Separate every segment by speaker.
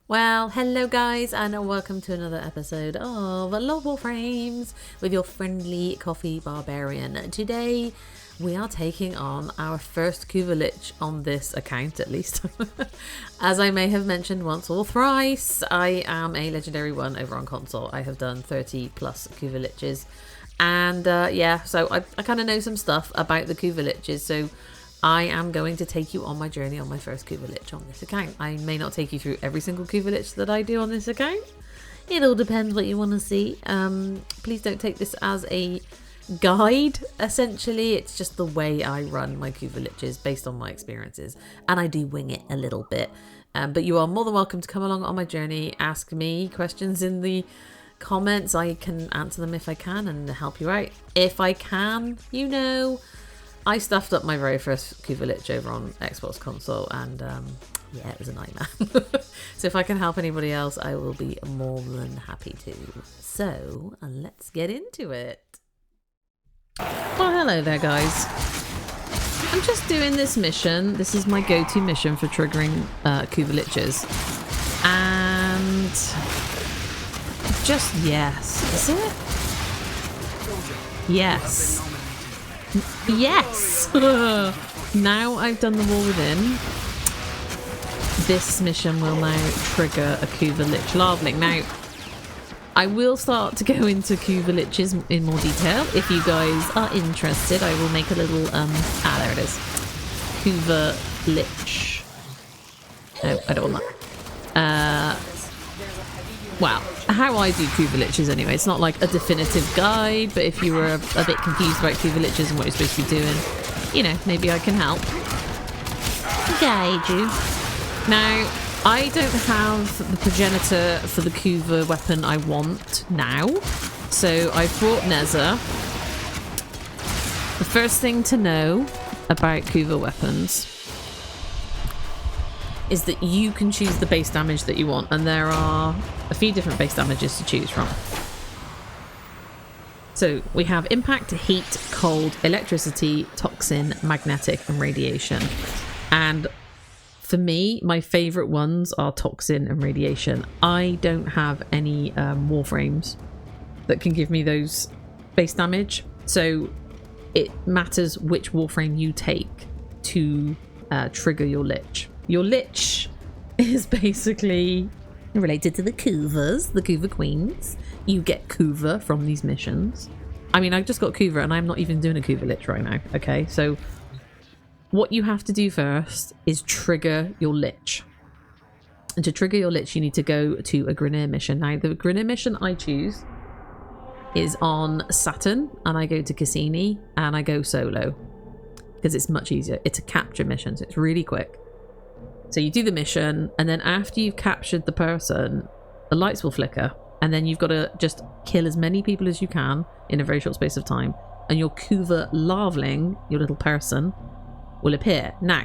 Speaker 1: Well, hello guys, and welcome to another episode of Lord WARFRAMES with your friendly coffee barbarian. Today we are taking on our first Kuva Lich on this account, at least. As I may have mentioned once or thrice, I am a legendary 1 over on console. I have done 30 plus Kuva Liches, and yeah, so I kind of know some stuff about the Kuva Liches, so I am going to take you on my journey on my first Kuva Lich on this account. I may not take you through every single Kuva Lich that I do on this account. It all depends what you want to see. Please don't take this as a guide, essentially. It's just the way I run my Kuva Liches based on my experiences. And I do wing it a little bit. But you are more than welcome to come along on my journey. Ask me questions in the comments. I can answer them if I can and help you out. If I can, you know, I stuffed up my very first Kuva Lich over on Xbox console, and yeah, it was a nightmare. So if I can help anybody else, I will be more than happy to. So let's get into it. Well, hello there, guys. I'm just doing this mission. This is my go-to mission for triggering Kuva Liches. And just yes. Is it? Yes. Yes! Now I've done the War Within, this mission will now trigger a Kuva Lich Larvaling. Now, I will start to go into Kuva Liches in more detail. If you guys are interested, I will make a little, there it is. Kuva Lich. No, I don't want that. Well, how I do Kuva Liches anyway. It's not like a definitive guide, but if you were a bit confused about Kuva Liches and what you're supposed to be doing, you know, maybe I can help guide you. Now, I don't have the progenitor for the Kuva weapon I want now, so I've brought Neza. The first thing to know about Kuva weapons is that you can choose the base damage that you want, and there are a few different base damages to choose from. So we have impact, heat, cold, electricity, toxin, magnetic, and radiation. And for me, my favorite ones are toxin and radiation. I don't have any warframes that can give me those base damage, so it matters which warframe you take to trigger your Lich. Your Lich is basically related to the Kuvas, the Kuva Queens. You get Kuva from these missions. I mean, I just got Kuva and I'm not even doing a Kuva Lich right now, okay? So what you have to do first is trigger your Lich. And to trigger your Lich, you need to go to a Grineer mission. Now, the Grineer mission I choose is on Saturn, and I go to Cassini, and I go solo because it's much easier. It's a capture mission, so it's really quick. So you do the mission, and then after you've captured the person, the lights will flicker, and then you've got to just kill as many people as you can in a very short space of time, and your Kuva Larvaling, your little person, will appear. Now,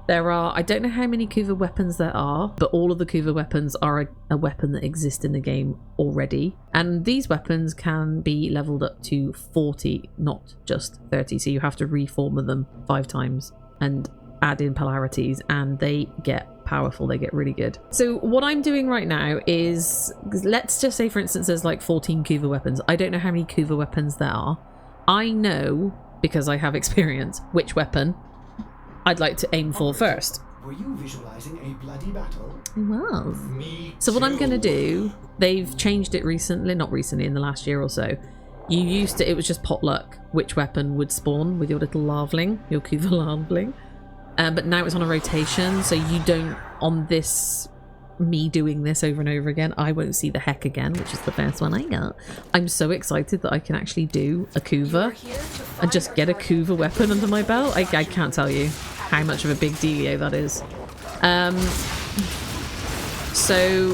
Speaker 1: there are, I don't know how many Kuva weapons there are, but all of the Kuva weapons are a weapon that exists in the game already, and these weapons can be leveled up to 40, not just 30, so you have to reform them 5 times and add in polarities, and they get powerful, they get really good. So what I'm doing right now is, let's just say for instance there's like 14 Kuva weapons. I don't know how many Kuva weapons there are. I know, because I have experience, which weapon I'd like to aim for first.
Speaker 2: Were you visualizing a bloody battle?
Speaker 1: I was.
Speaker 2: Me
Speaker 1: So what I'm
Speaker 2: too.
Speaker 1: going to do, they've changed it recently, not recently, in the last year or so. You used to, it was just potluck which weapon would spawn with your little larvaling, your Kuva larvaling. But now it's on a rotation, so you don't, on this, me doing this over and over again, I won't see the heck again, which is the first one I got. I'm so excited that I can actually do a Kuva and just get a Kuva weapon under my belt. I can't tell you how much of a big dealio that is. So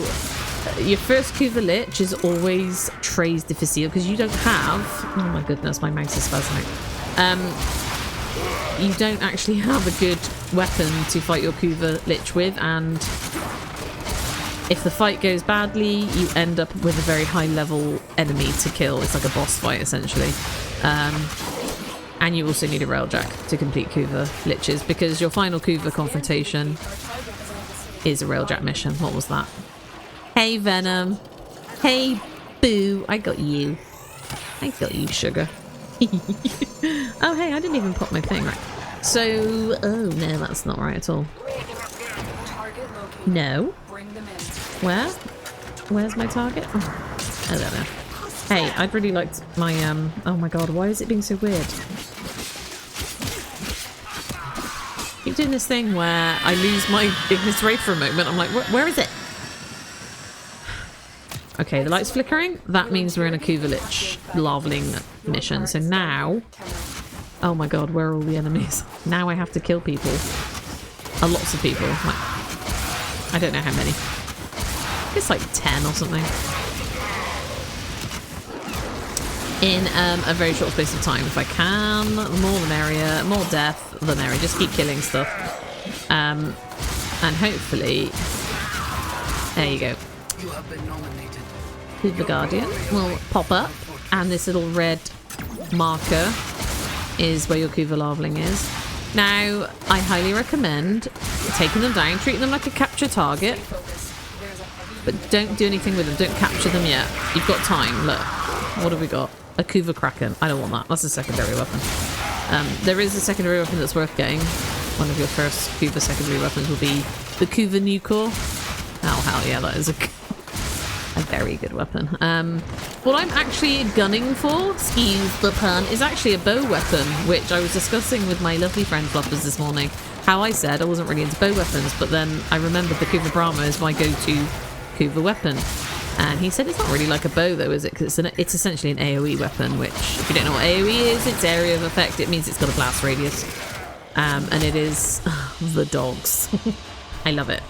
Speaker 1: your first Kuva Lich is always Trace Difficile, because you don't have, oh my goodness, my mouse is spazzing. You don't actually have a good weapon to fight your Kuva Lich with, and if the fight goes badly, you end up with a very high level enemy to kill. It's like a boss fight, essentially. And you also need a railjack to complete Kuva Liches, because your final Kuva confrontation is a Railjack mission. What was that? Hey, Venom. Hey, Boo. I got you. I got you, sugar. Oh, hey, I didn't even pop my thing right. So, oh no, that's not right at all. No. Where? Where's my target? Oh, I don't know. Hey, I'd really liked my, oh my god, why is it being so weird? Keep doing this thing where I lose my Ignis Ray for a moment. I'm like, where is it? Okay, the light's flickering. That means we're in a Kuva Lich larvaling mission. So now... Oh my god, where are all the enemies? Now I have to kill people. Lots of people. Like, I don't know how many. It's like 10 or something. In a very short space of time. If I can, the more the merrier. More death, the merrier. Just keep killing stuff. And hopefully... There you go.
Speaker 3: You have been nominated.
Speaker 1: The Guardian will pop up, and this little red marker is where your Kuva larvaling is. Now, I highly recommend taking them down, treating them like a capture target, but don't do anything with them. Don't capture them yet. You've got time. Look, what have we got? A Kuva Kraken. I don't want that. That's a secondary weapon. There is a secondary weapon that's worth getting. One of your first Kuva secondary weapons will be the Kuva Nucor. Oh, hell yeah, that is a very good weapon. What I'm actually gunning for, excuse the pun, is actually a bow weapon, which I was discussing with my lovely friend Fluffers this morning. How I said I wasn't really into bow weapons, but then I remembered the Kuva Brahma is my go-to Kuva weapon. And he said it's not really like a bow though, is it? Because it's essentially an AoE weapon, which, if you don't know what AoE is, it's area of effect. It means it's got a blast radius. And it is the dogs. I love it.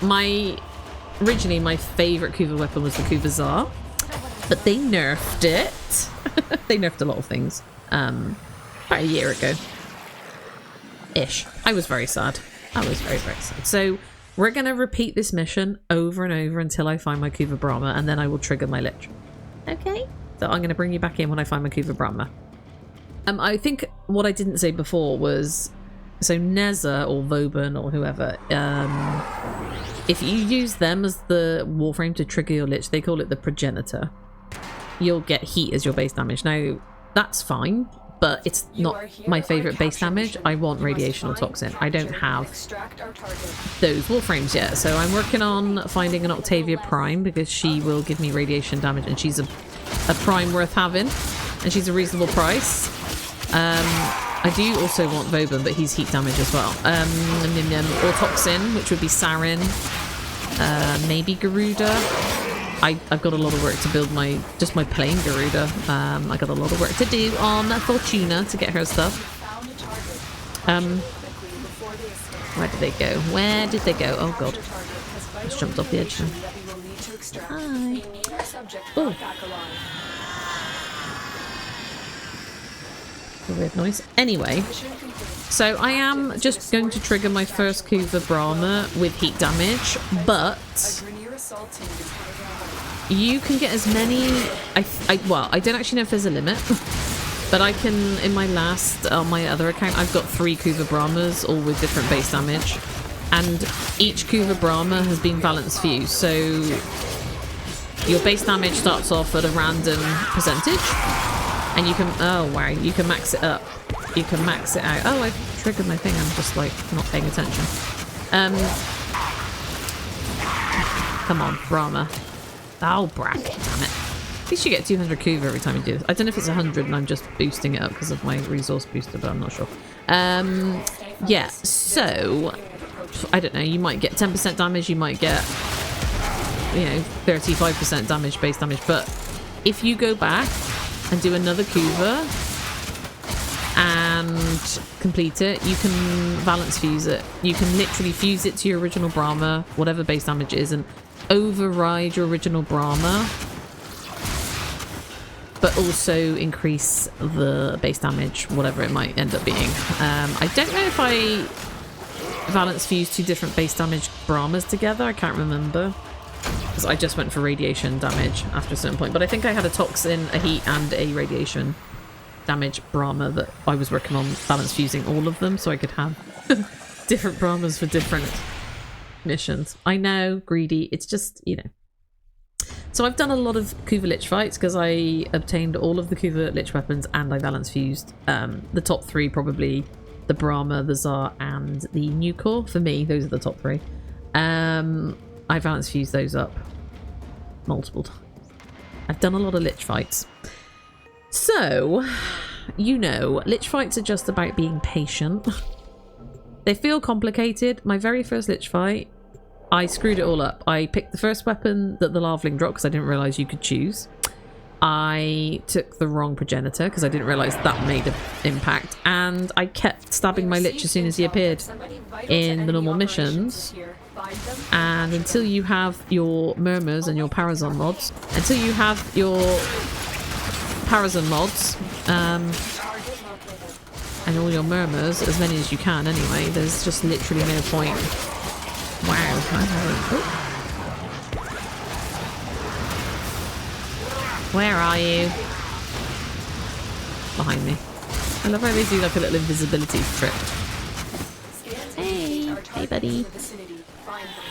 Speaker 1: Originally, my favourite Kuva weapon was the Kuva Tsar, but they nerfed it. They nerfed a lot of things about a year ago. Ish. I was very sad. I was very, very sad. So we're going to repeat this mission over and over until I find my Kuva Brahma, and then I will trigger my Lich. Okay? So I'm going to bring you back in when I find my Kuva Brahma. I think what I didn't say before was... So Neza or Vauban or whoever... if you use them as the Warframe to trigger your Lich, they call it the progenitor. You'll get heat as your base damage. Now, that's fine, but it's not my favourite base damage. I want radiation or toxin. I don't have those Warframes yet, so I'm working on finding an Octavia Prime because she will give me radiation damage, and she's a Prime worth having, and she's a reasonable price. I do also want Vauban, but he's heat damage as well. Or Toxin, which would be Sarin. Maybe Garuda. I've got a lot of work to build my plain Garuda. I got a lot of work to do on Fortuna to get her stuff. Where did they go? Where did they go? Oh god. Just jumped off the edge now. Hi. Oh. A weird noise. Anyway, so I am just going to trigger my first Kuva Brahma with heat damage, but you can get as many... well, I don't actually know if there's a limit, but I can, in my last, on my other account, I've got 3 Kuva Brahmas, all with different base damage, and each Kuva Brahma has been balance fused, so your base damage starts off at a random percentage. And you can, oh wow, you can max it up. You can max it out. Oh, I triggered my thing. I'm just like not paying attention. Come on, Brahma. Oh, bracket, damn it. At least you get 200 Kuva every time you do this. I don't know if it's 100 and I'm just boosting it up because of my resource booster, but I'm not sure. Yeah, so, I don't know, you might get 10% damage, you might get, 35% damage, base damage, but if you go back and do another Kuva and complete it, you can balance fuse it. You can literally fuse it to your original Brahma, whatever base damage is, and override your original Brahma, but also increase the base damage, whatever it might end up being. I don't know if I balance fuse 2 different base damage Brahmas together. I can't remember. Because I just went for radiation damage after a certain point. But I think I had a toxin, a heat, and a radiation damage Brahma that I was working on balance fusing all of them so I could have different Brahmas for different missions. I know, greedy. It's just, you know. So I've done a lot of Kuva Lich fights because I obtained all of the Kuva Lich weapons and I balance fused. The top 3 probably the Brahma, the Tsar, and the Nucor. For me, those are the top 3. I balance fused those up multiple times. I've done a lot of Lich fights. So, you know, Lich fights are just about being patient. They feel complicated. My very first Lich fight, I screwed it all up. I picked the first weapon that the Larvaling dropped because I didn't realise you could choose. I took the wrong progenitor because I didn't realise that made an impact. And I kept stabbing my Lich as soon as he appeared in the normal missions. And until you have your Murmurs and your Parazon mods, until you have your Parazon mods, and all your Murmurs, as many as you can anyway, there's just literally no point. Wow. Oh. Where are you? Behind me. I love how they do like a little invisibility trick. Hey buddy.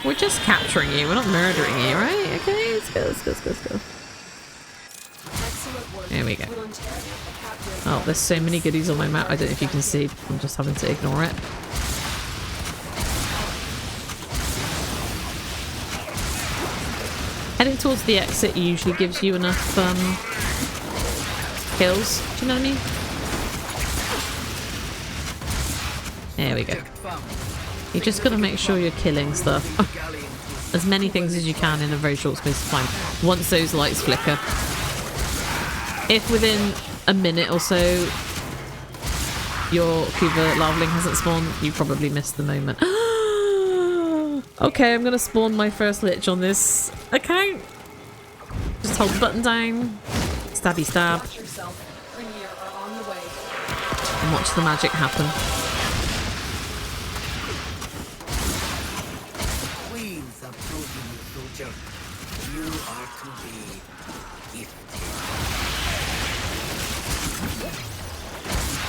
Speaker 1: We're just capturing you, we're not murdering you, right? Okay, let's go. There we go. Oh, there's so many goodies on my map, I don't know if you can see. I'm just having to ignore it. Heading towards the exit usually gives you enough kills. Do you know what I mean? There we go. You just got to make sure you're killing stuff. As many things as you can in a very short space of time. Once those lights flicker. If within a minute or so your Kuva Larvaling hasn't spawned, you probably missed the moment. Okay, I'm going to spawn my first Lich on this account. Just hold the button down. Stabby stab. And watch the magic happen.
Speaker 3: You are to be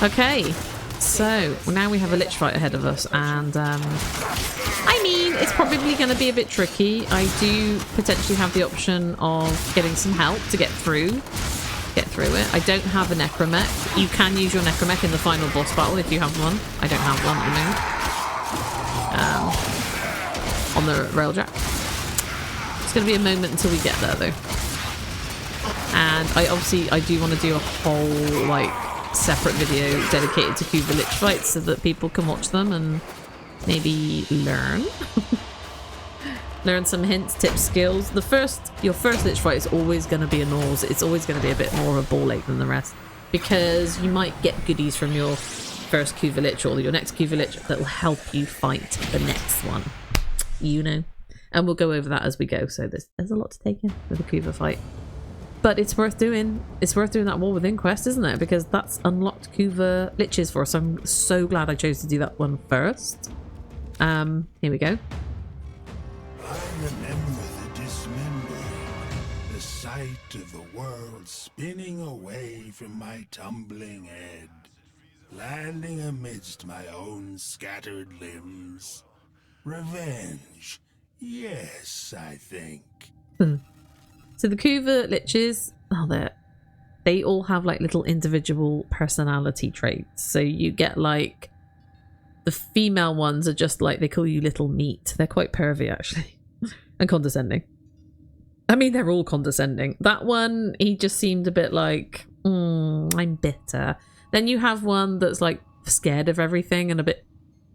Speaker 1: okay, so now we have a Lich fight ahead of us, and I mean, it's probably going to be a bit tricky. I do potentially have the option of getting some help to get through it. I don't have a Necromech. You can use your Necromech in the final boss battle if you have one. I don't have one at the moment. On the railjack. It's going to be a moment until we get there, though. And I do want to do a whole, like, separate video dedicated to Kuva Lich fights so that people can watch them and maybe learn. Learn some hints, tips, skills. Your first Lich fight is always going to be a nose. It's always going to be a bit more of a ball ache than the rest, because you might get goodies from your first Kuva Lich or your next Kuva Lich that will help you fight the next one. You know. And we'll go over that as we go. So there's a lot to take in with a Kuva fight. But it's worth doing. It's worth doing that War Within quest, isn't it? Because that's unlocked Kuva Liches for us. So I'm so glad I chose to do that one first. Here we go.
Speaker 4: I remember the dismembering, the sight of the world spinning away from my tumbling head, landing amidst my own scattered limbs. Revenge. Yes, I think.
Speaker 1: So the Kuva Liches, they all have like little individual personality traits. So you get like the female ones are just like, they call you little meat. They're quite pervy actually and condescending. I mean, they're all condescending. That one, he just seemed a bit like, I'm bitter. Then you have one that's like scared of everything and a bit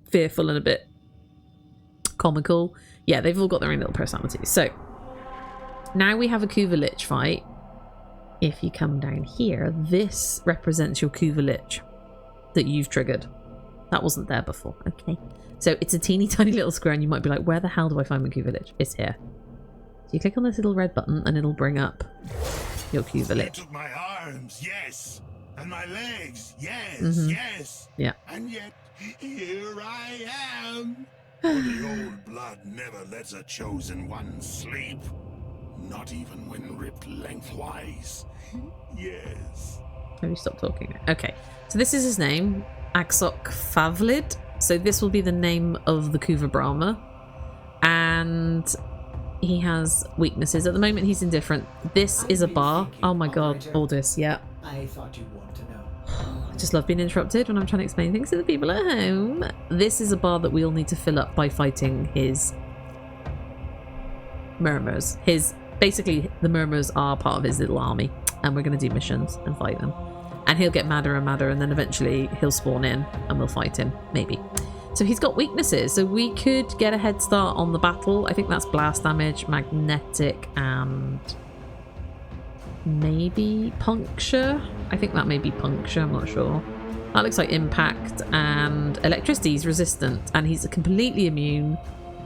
Speaker 1: fearful and a bit comical. Yeah, they've all got their own little personalities. So now we have a Kuva Lich fight. If you come down here, this represents your Kuva Lich that you've triggered. That wasn't there before. Okay. So it's a teeny tiny little square and you might be like, where the hell do I find my Kuva Lich? It's here. So you click on this little red button and it'll bring up your Kuva Lich.
Speaker 4: Took my arms, yes. And my legs, yes, yes.
Speaker 1: Yeah.
Speaker 4: And yet, here I am. For the old blood never lets a chosen one sleep. Not even when ripped lengthwise. Yes.
Speaker 1: Let me stop talking. Okay. So this is his name. Axok Favlid. So this will be the name of the Kuva Brahma. And and he has weaknesses. At the moment, he's indifferent. This is a bar. Oh my god, Aldous, yeah.
Speaker 2: I thought you'd want to know.
Speaker 1: I just love being interrupted when I'm trying to explain things to the people at home. This is a bar that we'll need to fill up by fighting his murmurs. Basically, the murmurs are part of his little army, and we're going to do missions and fight them. And he'll get madder and madder, and then eventually he'll spawn in and we'll fight him, maybe. So he's got weaknesses, so we could get a head start on the battle. I think that's blast damage, magnetic, and maybe puncture. I think that may be puncture, I'm not sure. That looks like impact, and electricity is resistant, and he's completely immune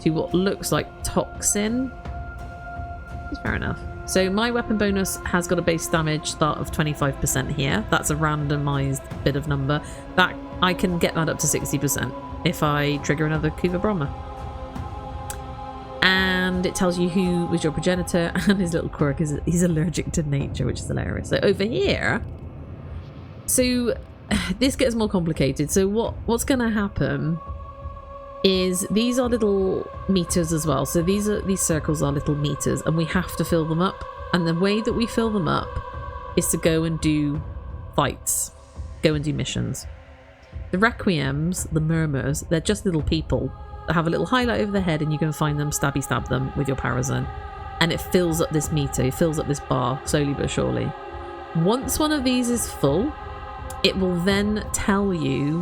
Speaker 1: to what looks like toxin. Fair enough. So my weapon bonus has got a base damage start of 25% here. That's a randomized bit of number. That I can get that up to 60% if I trigger another Kuva Brahma. And it tells you who was your progenitor, and his little quirk is he's allergic to nature, which is hilarious. So over here, so this gets more complicated. So what's going to happen is these are little meters as well. So these circles are little meters, and we have to fill them up. And the way that we fill them up is to go and do fights, go and do missions. The requiems, the murmurs, they're just little people that have a little highlight over their head, and you can find them, stab them with your Parazone, and it fills up this meter, it fills up this bar slowly but surely. Once one of these is full, it will then tell you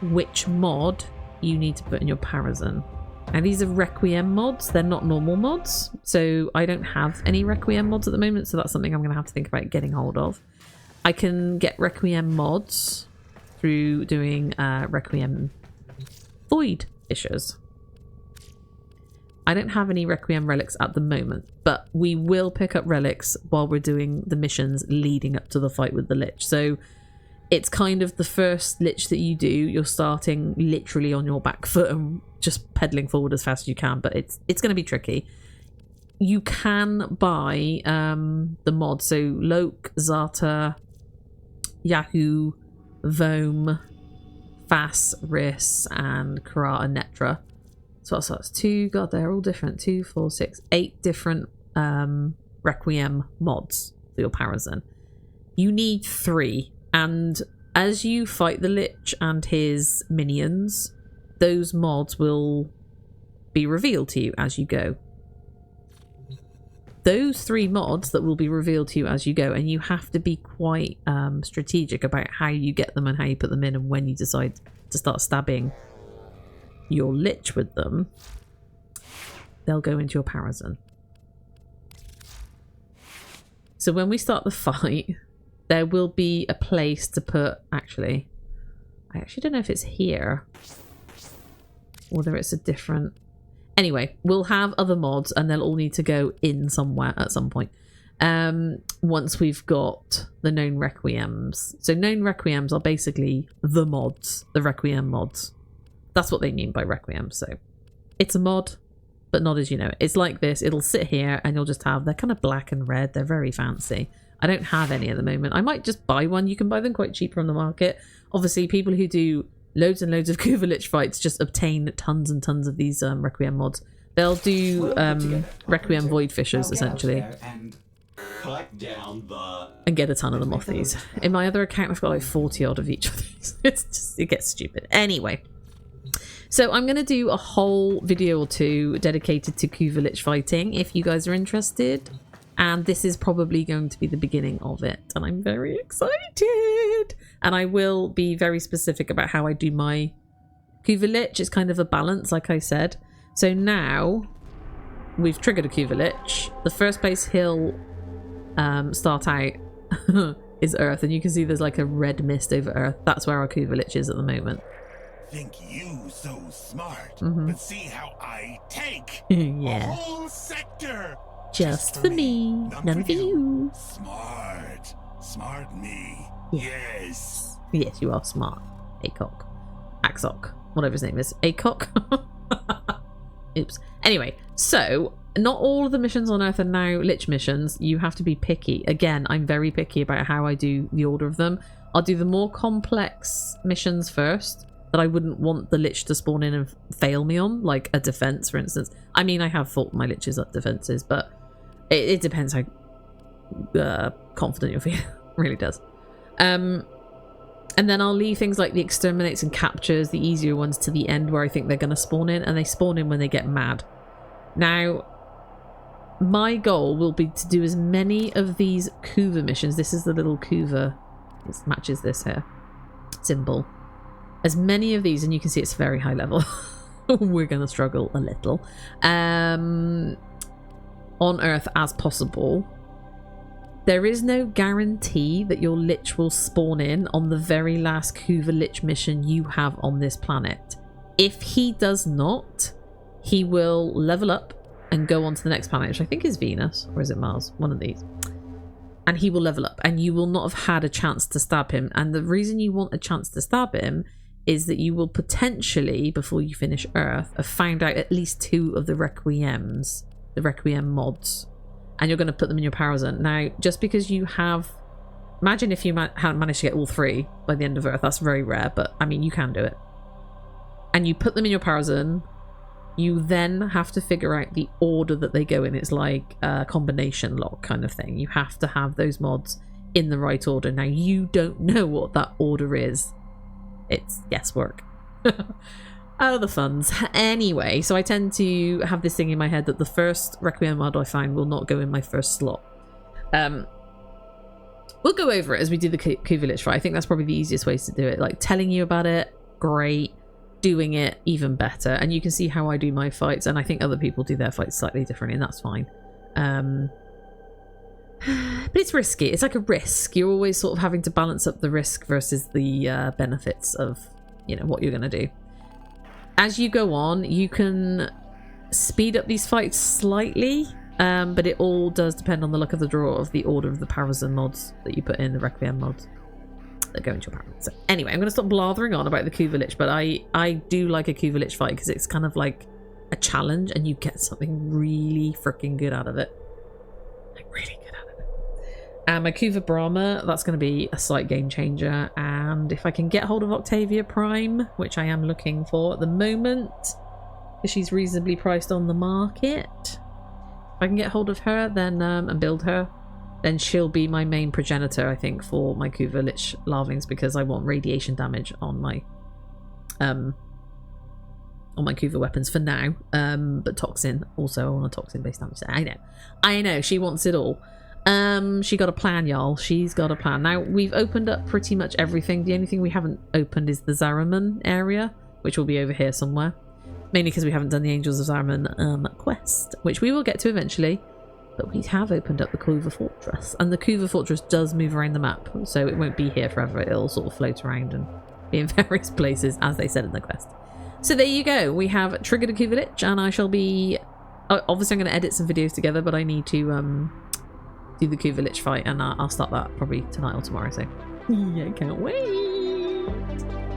Speaker 1: which mod you need to put in your Parazone. Now these are Requiem mods, they're not normal mods, so I don't have any Requiem mods at the moment, so that's something I'm going to have to think about getting hold of. I can get Requiem mods through doing Requiem Void Fissures. I don't have any Requiem relics at the moment, but we will pick up relics while we're doing the missions leading up to the fight with the Lich. So it's kind of the first Lich that you do, you're starting literally on your back foot and just pedaling forward as fast as you can, but it's going to be tricky. You can buy the mods, so Loke, Zata, Yahoo, Vome, Fass, Riss, and Kara and Netra. So that's 2, god, they're all different. 2, 4, 6, 8 different Requiem mods for your Parazone. You need 3. And as you fight the Lich and his minions, those mods will be revealed to you as you go. Those 3 mods that will be revealed to you as you go, and you have to be quite strategic about how you get them and how you put them in, and when you decide to start stabbing your Lich with them, they'll go into your Parazone. So when we start the fight, there will be a place to put, I actually don't know if it's here or whether it's a different, anyway, we'll have other mods and they'll all need to go in somewhere at some point once we've got the known Requiems. So known Requiems are basically the mods, the Requiem mods. That's what they mean by Requiem. So it's a mod, but not as you know it. It's like this, it'll sit here and you'll just have, they're kind of black and red, they're very fancy. I don't have any at the moment. I might just buy one. You can buy them quite cheap from the market. Obviously, people who do loads and loads of Kuva Lich fights just obtain tons and tons of these Requiem mods. They'll do Requiem Void Fissures, essentially. And get a ton of them off these. In my other account, I've got like 40 odd of each of these. It gets stupid. Anyway. So I'm going to do a whole video or 2 dedicated to Kuva Lich fighting, if you guys are interested. And this is probably going to be the beginning of it. And I'm very excited. And I will be very specific about how I do my Kuva Lich. It's kind of a balance, like I said. So now we've triggered a Kuva Lich. The first place he'll start out is Earth. And you can see there's like a red mist over Earth. That's where our Kuva Lich is at the moment.
Speaker 4: Think you so smart, but see how I take
Speaker 1: Yeah.
Speaker 4: a whole sector.
Speaker 1: Just for me, none for you.
Speaker 4: Smart me.
Speaker 1: Yeah.
Speaker 4: Yes.
Speaker 1: Yes, you are smart. Acock. Axock. Whatever his name is. Acock. Oops. Anyway, so not all of the missions on Earth are now Lich missions. You have to be picky. Again, I'm very picky about how I do the order of them. I'll do the more complex missions first, that I wouldn't want the Lich to spawn in and fail me on, like a defense, for instance. I mean, I have fought my Liches at defenses, but it depends how confident you're feeling. It really does. And then I'll leave things like the exterminates and captures, the easier ones, to the end where I think they're going to spawn in, and they spawn in when they get mad. Now, my goal will be to do as many of these Kuva missions. This is the little Kuva. It matches this here symbol. As many of these, and you can see it's very high level. We're going to struggle a little. On Earth as possible. There is no guarantee that your Lich will spawn in on the very last Kuva Lich mission you have on this planet. If he does not, he will level up and go on to the next planet, which I think is Venus, or is it Mars? One of these. And he will level up, and you will not have had a chance to stab him. And the reason you want a chance to stab him is that you will potentially, before you finish Earth, have found out at least 2 of the Requiems, the Requiem mods. And you're going to put them in your power zone. Now, just because you have... Imagine if you hadn't managed to get all 3 by the end of Earth. That's very rare, but I mean, you can do it. And you put them in your power zone. You then have to figure out the order that they go in. It's like a combination lock kind of thing. You have to have those mods in the right order. Now, you don't know what that order is. It's guesswork. Oh, the funds. Anyway, so I tend to have this thing in my head that the first Requiem mod I find will not go in my first slot. We'll go over it as we do the Kuva Lich fight. I think that's probably the easiest way to do it. Like, telling you about it, great. Doing it, even better. And you can see how I do my fights, and I think other people do their fights slightly differently, and that's fine. But it's risky. It's like a risk. You're always sort of having to balance up the risk versus the benefits of, you know, what you're going to do. As you go on, you can speed up these fights slightly, but it all does depend on the luck of the draw of the order of the Parazon mods that you put in, the Requiem mods that go into your power. So anyway, I'm going to stop blathering on about the Kuva Lich, but I do like a Kuva Lich fight because it's kind of like a challenge and you get something really freaking good out of it. Like, really good out of it. And my Kuva Brahma, that's going to be a slight game changer. And if I can get hold of Octavia Prime, which I am looking for at the moment, because she's reasonably priced on the market, if I can get hold of her, then and build her, then she'll be my main progenitor, I think, for my Kuva Lich larvings, because I want radiation damage on my Kuva weapons for now. But toxin, also I want a toxin based damage. I know, she wants it all. She got a plan, y'all. She's got a plan. Now, we've opened up pretty much everything. The only thing we haven't opened is the Zariman area, which will be over here somewhere. Mainly because we haven't done the Angels of Zariman quest, which we will get to eventually. But we have opened up the Kuva Fortress, and the Kuva Fortress does move around the map, so it won't be here forever. It'll sort of float around and be in various places, as they said in the quest. So there you go. We have triggered a Kuva Lich, and I shall be... Obviously, I'm going to edit some videos together, but I need to do the Kuva Lich fight, and I'll start that probably tonight or tomorrow, so yeah, I can't wait.